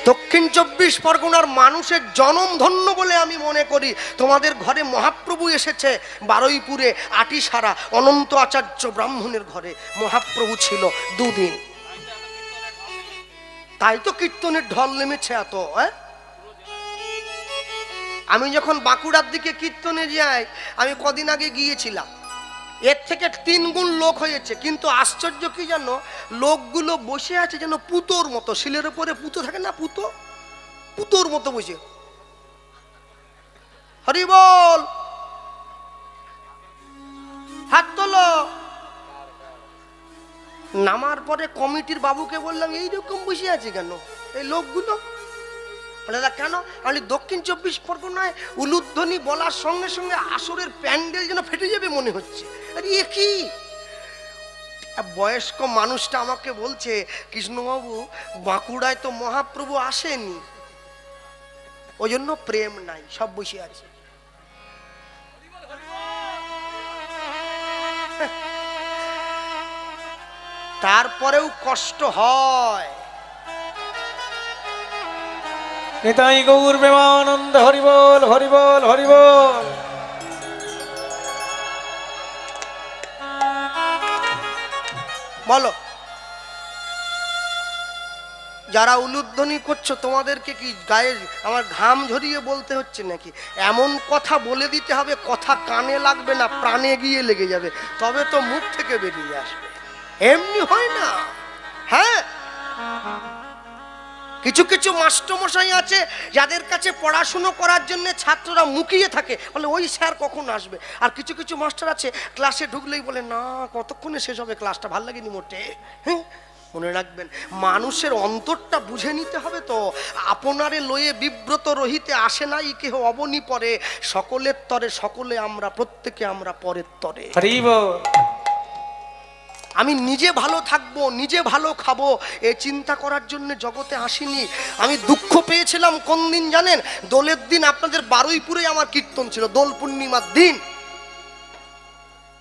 দক্ষিণ 24 পরগনার মানুষের জনম ধন্য বলে আমি মনে করি। তোমাদের ঘরে মহাপ্রভু এসেছে বারুইপুরে আটিসারা অনন্ত আচার্য ব্রাহ্মণের ঘরে মহাপ্রভু ছিল 2 দিন। তাই তো কীর্তনের ঢল নেমেছে এত। আমি যখন বাঁকুড়ার দিকে কীর্তনে যাই, আমি কদিন আগে গিয়েছিলাম, এর থেকে 3 গুণ লোক হয়েছে, কিন্তু আশ্চর্য কি জানো, লোকগুলো বসে আছে যেন পুতোর মতো, শিলের উপরে পুতো থাকে না, পুতোর মতো বসে। হরি বল, হাত তোলো। নামার পরে কমিটির বাবুকে বললাম এইরকম বসে আছে কেন এই লোকগুলো? দাদা কেন? আমি দক্ষিণ 24 পরগনায় উলুধ্বনি বলার সঙ্গে সঙ্গে আসরের প্যান্ডেল যেন ফেটে যাবে মনে হচ্ছে। আরে এ কি? বয়স্ক মানুষটা আমাকে বলছে, কৃষ্ণবাবু বাঁকুড়ায় তো মহাপ্রভু আসেনি, ওই জন্য প্রেম নাই, সব বসে আছে। তারপরেও কষ্ট হয়। নিতাই গৌর প্রেমানন্দ, হরি বল হরি বল হরি বল। বলো, যারা উলুধ্বনি করছো তোমাদেরকে কি গায়ে আমার ঘাম ঝরিয়ে বলতে হচ্ছে নাকি? এমন কথা বলে দিতে হবে, কথা কানে লাগবে না, প্রাণে গিয়ে লেগে যাবে, তবে তো মুখ থেকে বেরিয়ে আসবে। এমনি হয় না। হ্যাঁ, কিছু কিছু মাস্টারমশাই আছে যাদের কাছে পড়াশুনো করার জন্য ছাত্ররা মুখিয়ে থাকে, বলে ওই স্যার কখন আসবে। আর কিছু কিছু মাস্টার আছে ক্লাসে ঢুকলেই বলে না কতক্ষণে শেষ হবে ক্লাসটা, ভাল লাগেনি মোটে। হ্যাঁ, মনে রাখবেন, মানুষের অন্তরটা বুঝে নিতে হবে তো। আপনারে লয়ে বিব্রত রহিতে আসে নাই কেহ অবনি পরে, সকলের তরে সকলে আমরা, প্রত্যেকে আমরা পরের তরে। আমি নিজে ভালো থাকবো, নিজে ভালো খাবো, এ চিন্তা করার জন্য জগতে আসিনি। আমি দুঃখ পেয়েছিলাম কোন দিন জানেন? দোলের দিন আপনাদের বারুইপুরে আমার কীর্তন ছিল, দোল পূর্ণিমার দিন।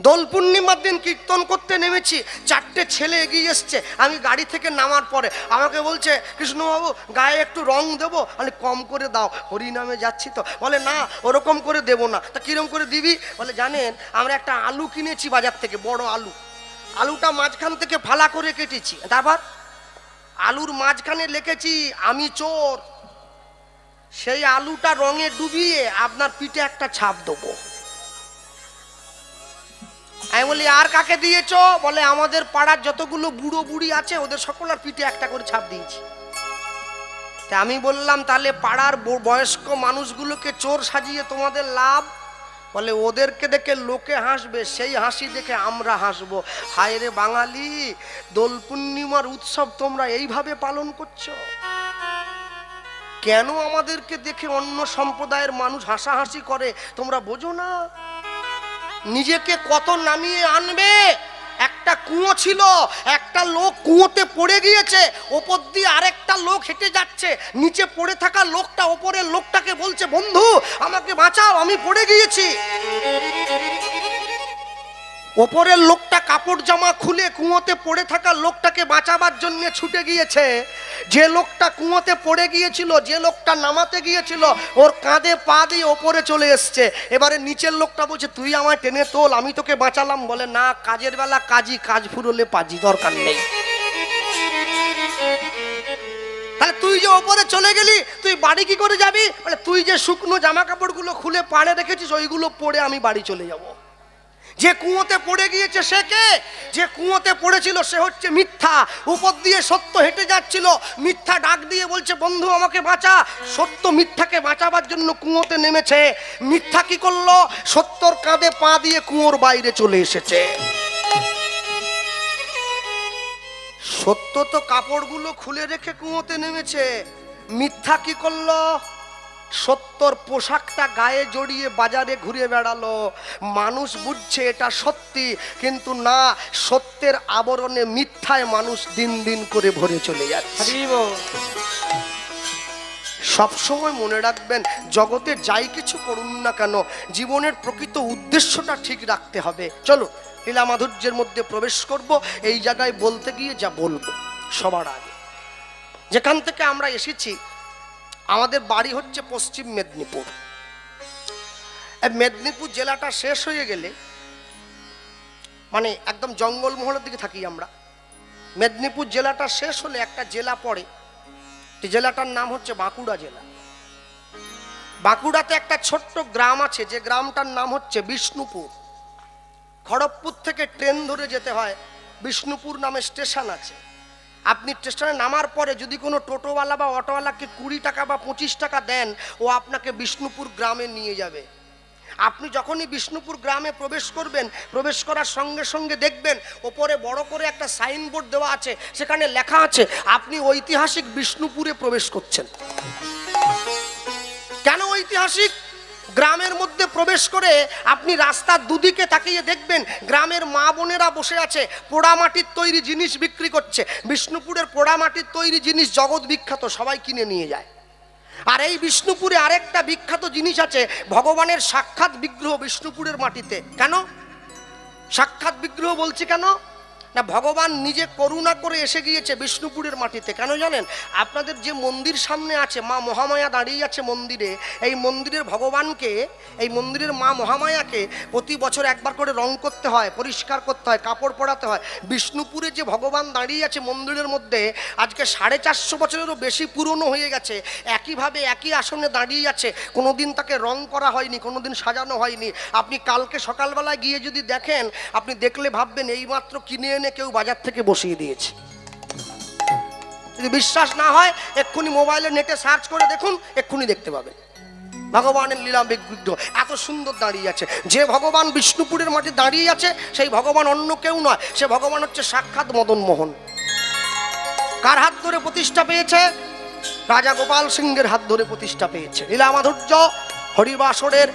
দোল পূর্ণিমার দিন কীর্তন করতে নেমেছি, 4টে ছেলে এগিয়ে এসছে। আমি গাড়ি থেকে নামার পরে আমাকে বলছে, কৃষ্ণবাবু গায়ে একটু রং দেবো? আমি কম করে দাও, হরিনামে যাচ্ছি তো। বলে না ওরকম করে দেবো না। তা কিরম করে দিবি? বলে জানেন আমরা একটা আলু কিনেছি বাজার থেকে, বড় আলু, আলুটা মাঝখান থেকে ফালা করে কেটেছি, তারপর আলুর মাঝখানে লিখেছি আমি চোর। সেই আলুটা রঙে ডুবিয়ে আপনার পিঠে একটা ছাপ দেবো। আমি বলি আর কাকে দিয়েছ? বলে আমাদের পাড়ার যতগুলো বুড়ো বুড়ি আছে ওদের সকলের পিঠে একটা করে ছাপ দিয়েছি। তা আমি বললাম তাহলে পাড়ার বয়স্ক মানুষগুলোকে চোর সাজিয়ে তোমাদের লাভ? বলে ওদেরকে দেখে লোকে হাসবে, সেই হাসি দেখে আমরা হাসবো। হায় রে বাঙালি, দোল পূর্ণিমার উৎসব তোমরা এইভাবে পালন করছো কেন? আমাদেরকে দেখে অন্য সম্প্রদায়ের মানুষ হাসাহাসি করে, তোমরা বোঝো না নিজেকে কত নামিয়ে আনবে। একটা কুয়ো ছিল, একটা লোক কুয়োতে পড়ে গিয়েছে, ওপর দিয়ে আরেকটা লোক হেঁটে যাচ্ছে, নিচে পড়ে থাকা লোকটা ওপরের লোকটাকে বলছে বন্ধু আমাকে বাঁচাও আমি পড়ে গিয়েছি। ওপরের লোকটা কাপড় জামা খুলে কুয়োতে পড়ে থাকা লোকটাকে বাঁচাবার জন্য ছুটে গিয়েছে। যে লোকটা কুয়োতে পড়ে গিয়েছিল, যে লোকটা নামাতে গিয়েছিল, ওর কাঁধে পা দিয়ে ওপরে চলে এসছে। এবারে নিচের লোকটা বলছে তুই আমায় টেনে তোল, আমি তোকে বাঁচালাম। বলে না, কাজের বেলা কাজী, কাজ ফুরলে পাজি, দরকার নেই। তাহলে তুই যে ওপরে চলে গেলি, তুই বাড়ি কি করে যাবি? বলে তুই যে শুকনো জামা কাপড়গুলো খুলে পাড়ে রেখেছিস ওইগুলো পরে আমি বাড়ি চলে যাব। যে কুয়োতে পড়ে গিয়েছে সে কে? যে কুয়োতে পড়েছিল সে হচ্ছে মিথ্যা। উপর দিয়ে সত্য হেঁটে যাচ্ছিল, মিথ্যা ডাক দিয়ে বলছে বন্ধু আমাকে বাঁচা। সত্য মিথ্যাকে বাঁচাবার জন্য কুয়োতে নেমেছে। মিথ্যা কি করলো? সত্যর কাঁধে পা দিয়ে কুয়োর বাইরে চলে এসেছে। সত্য তো কাপড়গুলো খুলে রেখে কুয়োতে নেমেছে, মিথ্যা কি করলো? সত্যর পোশাকটা গায়ে জড়িয়ে বাজারে ঘুরে বেড়ালো। মানুষ বুঝছে এটা সত্যি, কিন্তু না, সত্যের আবরণে মিথ্যায় মানুষ দিন দিন করে ভরে চলে যাচ্ছে। সবসময় মনে রাখবেন, জগতে যাই কিছু করুন না কেন জীবনের প্রকৃত উদ্দেশ্যটা ঠিক রাখতে হবে। চলো লীলা মাধুর্যের মধ্যে প্রবেশ করব। এই জায়গায় বলতে গিয়ে যা বলবো, সবার আগে যেখান থেকে আমরা এসেছি আমাদের বাড়ি হচ্ছে পশ্চিম মেদিনীপুর। এই মেদিনীপুর জেলাটা শেষ হয়ে গেলে মানে একদম জঙ্গলমহলের দিকে থাকি আমরা। মেদিনীপুর জেলাটা শেষ হলে একটা জেলা পড়ে, জেলাটার নাম হচ্ছে বাঁকুড়া জেলা। বাঁকুড়াতে একটা ছোট্ট গ্রাম আছে, যে গ্রামটার নাম হচ্ছে বিষ্ণুপুর। খড়গপুর থেকে ট্রেন ধরে যেতে হয়, বিষ্ণুপুর নামে স্টেশন আছে। আপনি স্টেশনে নামার পরে যদি কোনো টোটোওয়ালা বা অটোওয়ালাকে 20 টাকা বা 25 টাকা দেন, ও আপনাকে বিষ্ণুপুর গ্রামে নিয়ে যাবে। আপনি যখনই বিষ্ণুপুর গ্রামে প্রবেশ করবেন, প্রবেশ করার সঙ্গে সঙ্গে দেখবেন ওপরে বড় করে একটা সাইনবোর্ড দেওয়া আছে, সেখানে লেখা আছে আপনি ঐতিহাসিক বিষ্ণুপুরে প্রবেশ করছেন। কেন ঐতিহাসিক? গ্রামের মধ্যে প্রবেশ করে আপনি রাস্তার দুদিকে তাকিয়ে দেখবেন গ্রামের মা বোনেরা বসে আছে, পোড়ামাটির তৈরি জিনিস বিক্রি করছে। বিষ্ণুপুরের পোড়ামাটির তৈরি জিনিস জগৎ বিখ্যাত, সবাই কিনে নিয়ে যায়। আর এই বিষ্ণুপুরে আরেকটা বিখ্যাত জিনিস আছে, ভগবানের সাক্ষাৎ বিগ্রহ বিষ্ণুপুরের মাটিতে। কেন সাক্ষাৎ বিগ্রহ বলছি কেন না, ভগবান নিজে করুণা করে এসে গিয়েছে বিষ্ণুপুরের মাটিতে। কেন জানেন? আপনাদের যে মন্দির সামনে আছে, মা মহামায়া দাঁড়িয়ে আছে মন্দিরে, এই মন্দিরের ভগবানকে, এই মন্দিরের মা মহামায়াকে প্রতি বছর একবার করে রং করতে হয়, পরিষ্কার করতে হয়, কাপড় পরাতে হয়। বিষ্ণুপুরে যে ভগবান দাঁড়িয়ে আছে মন্দিরের মধ্যে, আজকে 450 বছরেরও বেশি পুরনো হয়ে গেছে, একইভাবে একই আসনে দাঁড়িয়ে আছে, কোনোদিন তাকে রং করা হয়নি, কোনোদিন সাজানো হয়নি। আপনি কালকে সকালবেলায় গিয়ে যদি দেখেন, আপনি দেখলে ভাববেন এইমাত্র কিনে এনে কেউ বাজার থেকে বসিয়ে দিয়েছে। যদি বিশ্বাস না হয় এক্ষুনি মোবাইলে নেটে সার্চ করে দেখুন, এক্ষুনি দেখতে পাবেন ভগবানের লীলা বিগ্রহ এত সুন্দর দাঁড়িয়ে আছে। যে ভগবান বিষ্ণুপুরের মাঠে দাঁড়িয়ে আছে সেই ভগবান অন্য কেউ নয়, সে ভগবান হচ্ছে সাক্ষাৎ মদন মোহন। কার হাত ধরে প্রতিষ্ঠা পেয়েছে? রাজা গোপাল সিংহের হাত ধরে প্রতিষ্ঠা পেয়েছে। লীলা মাধুর্য হরিবাসরের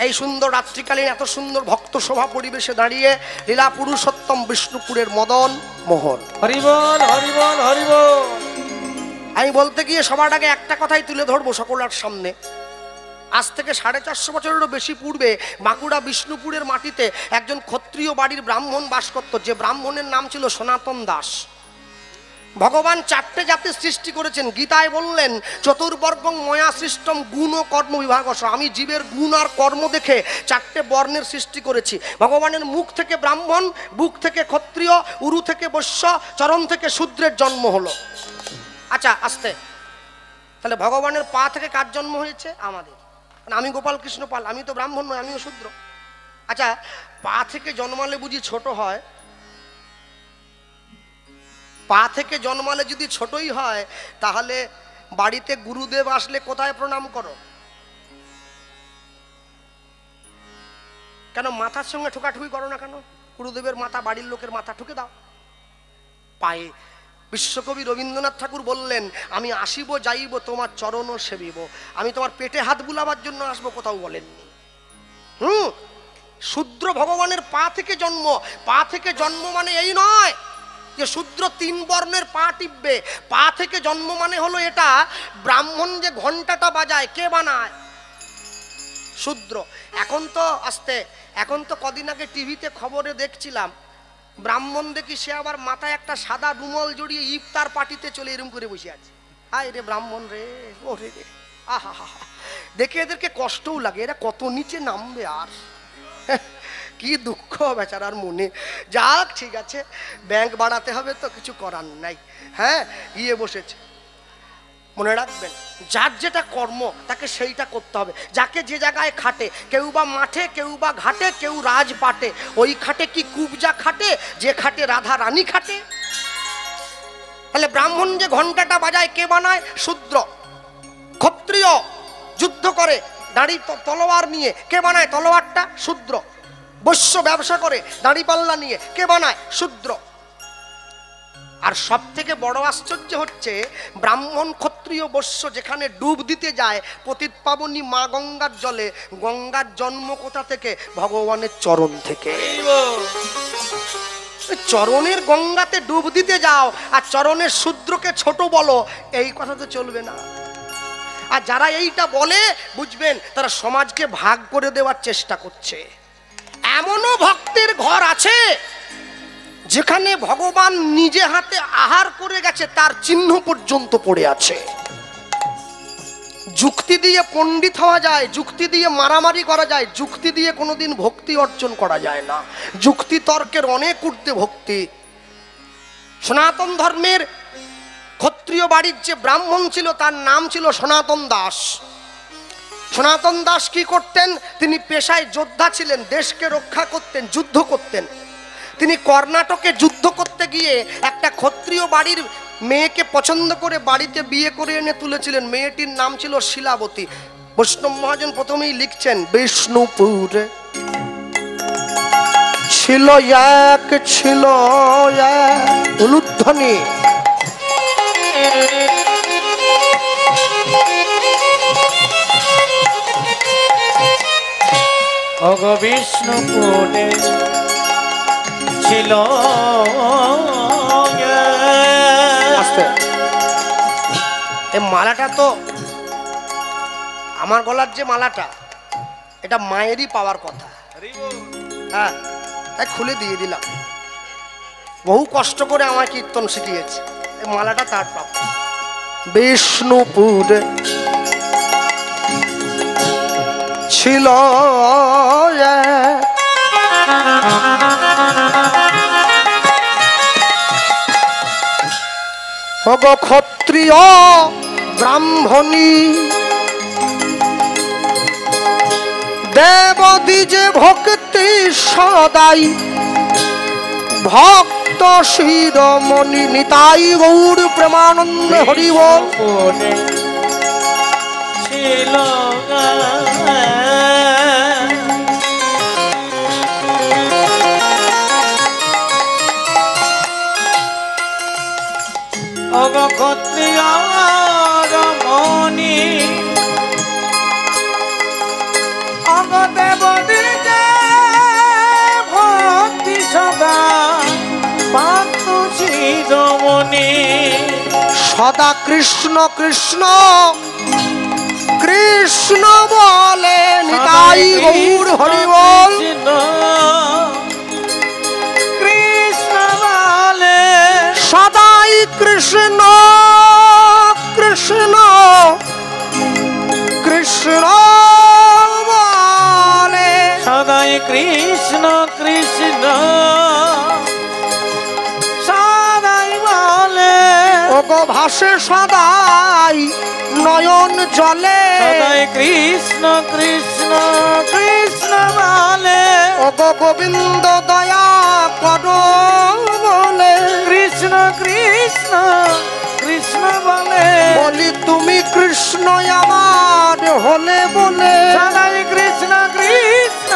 এই সুন্দর রাত্রিকালীন এত সুন্দর ভক্ত সভা পরিবেশে দাঁড়িয়ে লীলা পুরুষোত্তম বিষ্ণুপুরের মদন মোহন। হরিবল হরিবল হরিবল। আমি বলতে গিয়ে সবার আগে একটা কথাই তুলে ধরবো সকলের সামনে। আজ থেকে 450 বছরেরও বেশি পূর্বে বাঁকুড়া বিষ্ণুপুরের মাটিতে একজন ক্ষত্রিয় বাড়ির ব্রাহ্মণ বাস করত, যে ব্রাহ্মণের নাম ছিল সনাতন দাস। ভগবান 4টে জাতির সৃষ্টি করেছেন। গীতায় বললেন চতুর্বর্গং ময়া সৃষ্টম গুণ ও কর্ম বিভাগস। আমি জীবের গুণ আর কর্ম দেখে 4টে বর্ণের সৃষ্টি করেছি। ভগবানের মুখ থেকে ব্রাহ্মণ, বুক থেকে ক্ষত্রিয়, উরু থেকে বৈশ্য, চরণ থেকে শূদ্রের জন্ম হলো। আচ্ছা আস্তে, তাহলে ভগবানের পা থেকে কার জন্ম হয়েছে? আমাদের। আমি গোপাল কৃষ্ণ পাল, আমি তো ব্রাহ্মণ নয়, আমিও শূদ্র। আচ্ছা, পা থেকে জন্মালে বুঝি ছোট হয়? পা থেকে জন্মালে যদি ছোটই হয়, তাহলে বাড়িতে গুরুদেব আসলে কোথায় প্রণাম করো? কেন মাথার সঙ্গে ঠোকাঠুকি করো না কেন? গুরুদেবের মাথা বাড়ির লোকের মাথা ঠুকে দাও পায়ে। বিশ্বকবি রবীন্দ্রনাথ ঠাকুর বললেন, আমি আসিব যাইব তোমার চরণ সেবিব। আমি তোমার পেটে হাত বুলাবার জন্য আসবো, কোথাও বলেননি। শূদ্র ভগবানের পা থেকে জন্ম। পা থেকে জন্ম মানে এই নয় যে শূদ্র 3 বর্ণের পা টিপবে। পা থেকে জন্ম মানে হলো এটা, ব্রাহ্মণ যে ঘন্টাটা বাজায় কে বানায়? শূদ্র। এখন তো কদিন আগে টিভিতে খবরে দেখছিলাম, ব্রাহ্মণ দেখি সে আবার মাথায় একটা সাদা রুমাল জড়িয়ে ইফতার পার্টিতে চলে এরম করে বসে আছে। হায় রে ব্রাহ্মণ রে, ওরে রে, আহা হা। দেখে এদেরকে কষ্টও লাগে, এরা কত নিচে নামবে। আর কি দুঃখ বেচারার মনে। যাক ঠিক আছে, ব্যাংক বাড়াতে হবে তো, কিছু করার নাই। হ্যাঁ, গিয়ে বসেছে। মনে রাখবেন, যার যেটা কর্ম তাকে সেইটা করতে হবে। যাকে যে জায়গায় খাটে, কেউ বা মাঠে, কেউ বা ঘাটে, কেউ রাজপাটে। ওই খাটে কি কুবজা খাটে, যে খাটে রাধা রানী খাটে? তাহলে ব্রাহ্মণ যে ঘন্টাটা বাজায় কে বানায়? শূদ্র। ক্ষত্রিয় যুদ্ধ করে দাড়ি তলোয়ার নিয়ে, কে বানায় তলোয়ারটা? শূদ্র। বৈশ্য ব্যবসা করে দাড়িপাল্লা নিয়ে, কে বানায়? শূদ্র। আর সব থেকে বড় আশ্চর্য হচ্ছে, ব্রাহ্মণ ক্ষত্রিয় বৈশ্য যেখানে ডুব দিতে যায় পতিত পাবনী মা গঙ্গার জলে, গঙ্গার জন্ম কোথা থেকে? ভগবানের চরণ থেকে। চরণের গঙ্গাতে ডুব দিতে যাও আর চরণের শূদ্রকে ছোট বলো, এই কথা তো চলবে না। আর যারা এইটা বলে, বুঝবেন তারা সমাজকে ভাগ করে দেওয়ার চেষ্টা করছে। এমনও ভক্তের ঘর আছে যেখানে ভগবান নিজে হাতে আহার করে গেছে তার চিহ্ন পর্যন্ত পড়ে আছে। যুক্তি দিয়ে পণ্ডিত হওয়া যায়, যুক্তি দিয়ে মারামারি করা যায়, যুক্তি দিয়ে কোনোদিন ভক্তি অর্জন করা যায় না। যুক্তি তর্কের অনেক ঊর্ধ্বে ভক্তি। সনাতন ধর্মের ক্ষত্রিয় বাড়ির যে ব্রাহ্মণ ছিল তার নাম ছিল সনাতন দাস। সনাতন দাস কি করতেন? তিনি পেশায় যোদ্ধা ছিলেন, দেশকে রক্ষা করতেন, যুদ্ধ করতেন। তিনি কর্ণাটকে যুদ্ধ করতে গিয়ে একটা ক্ষত্রিয় বাড়ির মেয়েকে পছন্দ করে বাড়িতে বিয়ে করে এনে তুলেছিলেন। মেয়েটির নাম ছিল শিলাবতী। বৈষ্ণব মহাজন প্রথমেই লিখছেন, বিষ্ণুপুরে ছিল এক, ছিল এক উলুধ্বনি। অগ বিষ্ণুপুরে ছিল এই মালাটা তো আমার গলার যে মালাটা, এটা মায়েরই পাওয়ার কথা। হ্যাঁ, তাই খুলে দিয়ে দিলাম। বহু কষ্ট করে আমার কীর্তন শিখিয়েছে, এই মালাটা তার প্রাপ্য। বিষ্ণুপুরে ছিল অগ ক্ষত্রিয় ব্রাহ্মণী, দেবদ্বিজে ভক্তি সদাই, ভক্ত শিরোমণি নিতাই গৌর প্রেমানন্দ হরি বল। ছিল অগ ক্ষত্রিয় রমণী, অগ দেবদ্বিজে ভক্তি সদা, ভক্ত শিরোমণি। সদা কৃষ্ণ কৃষ্ণ কৃষ্ণ বলে, নিতাই গৌর হরি বল। কৃষ্ণ বলে, সদাই কৃষ্ণ কৃষ্ণ কৃষ্ণ বলে, সদাই কৃষ্ণ কৃষ্ণ সদাই বলে। ওগো ভাসে সদাই নয়ন জলে, সদাই কৃষ্ণ কৃষ্ণ কৃষ্ণ বলে। ওগো গোবিন্দ দয়া করো বলে, কৃষ্ণ কৃষ্ণ কৃষ্ণ বলে। বলি তুমি কৃষ্ণ আমার হলে বলে, সদাই কৃষ্ণ কৃষ্ণ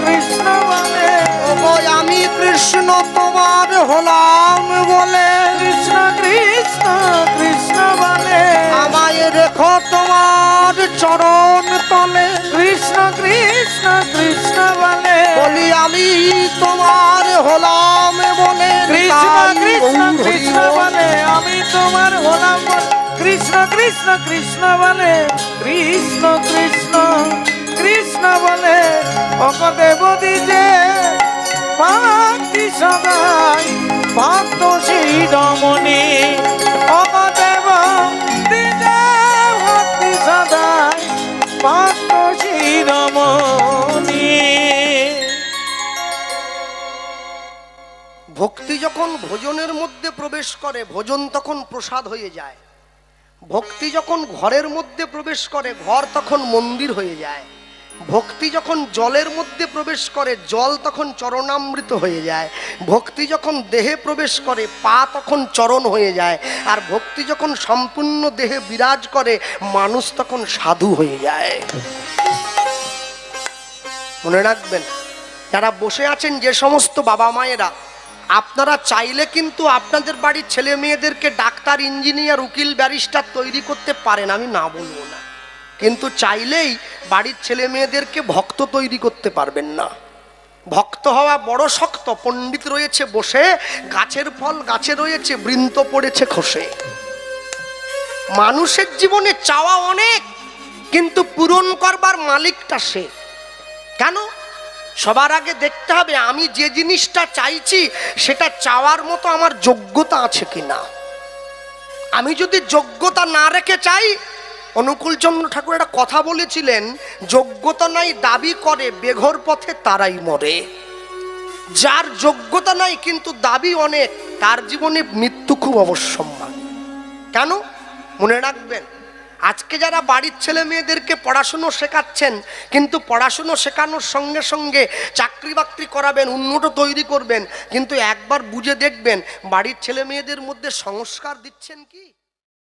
কৃষ্ণ বলে। ওগো আমি কৃষ্ণ তোমার হলাম বলে, কৃষ্ণ কৃষ্ণ কৃষ্ণ বলে। আমায় রেখো তোমার চরণ তলে, কৃষ্ণ কৃষ্ণ কৃষ্ণ বলে। বলি আমি তোমার হলাম বলে, কৃষ্ণ কৃষ্ণ কৃষ্ণ বলে, আমি তোমার হলাম বলে। কৃষ্ণ কৃষ্ণ কৃষ্ণ বলে, কৃষ্ণ কৃষ্ণ কৃষ্ণ বলে। অগ দেবদ্বিজে ভক্তি সদাই, ভক্ত শিরোমণি। অগ দেবদ্বিজে ভক্তি সদাই, ভক্ত শিরোমণি। ভক্তি যখন ভোজনের মধ্যে প্রবেশ করে, ভোজন তখন প্রসাদ হয়ে যায়। ভক্তি যখন ঘরের মধ্যে প্রবেশ করে, ঘর তখন মন্দির হয়ে যায়। ভক্তি যখন জলের মধ্যে প্রবেশ করে, জল তখন চরণামৃত হয়ে যায়। ভক্তি যখন দেহে প্রবেশ করে, পা তখন চরণ হয়ে যায়। আর ভক্তি যখন সম্পূর্ণ দেহে বিরাজ করে, মানুষ তখন সাধু হয়ে যায়। মনে রাখবেন, যারা বসে আছেন যে সমস্ত বাবা মায়েরা, আপনারা চাইলে কিন্তু আপনাদের বাড়ির ছেলে মেয়েদেরকে ডাক্তার, ইঞ্জিনিয়ার, উকিল, ব্যারিস্টার তৈরি করতে পারেন, আমি না বলবো না। কিন্তু চাইলেই বাড়ির ছেলে মেয়েদেরকে ভক্ত তৈরি করতে পারবেন না। ভক্ত হওয়া বড় শক্ত। পণ্ডিত রয়েছে বসে, গাছের ফল গাছে রয়েছে, বৃন্ত পড়েছে খসে। মানুষের জীবনে চাওয়া অনেক, কিন্তু পূরণ করবার মালিকটা সে। কেন? সবার আগে দেখতে হবে আমি যে জিনিসটা চাইছি সেটা চাওয়ার মতো আমার যোগ্যতা আছে কিনা। আমি যদি যোগ্যতা না রেখে চাই, অনুকূলচন্দ্র ঠাকুর একটা কথা বলেছিলেন, যোগ্যতা নাই দাবি করে বেঘর পথে তারাই মরে। যার যোগ্যতা নাই কিন্তু দাবি অনেক, তার জীবনে মৃত্যু খুব অবশ্যম্ভাবী। কেন? মনে রাখবেন, আজকে যারা বাড়ির ছেলে মেয়েদেরকে পড়াশুনো শেখাচ্ছেন, কিন্তু পড়াশুনো শেখানোর সঙ্গে সঙ্গে চাকরি বাকরি করাবেন, উন্নত তৈরি করবেন, কিন্তু একবার বুঝে দেখবেন বাড়ির ছেলে মেয়েদের মধ্যে সংস্কার দিচ্ছেন কি?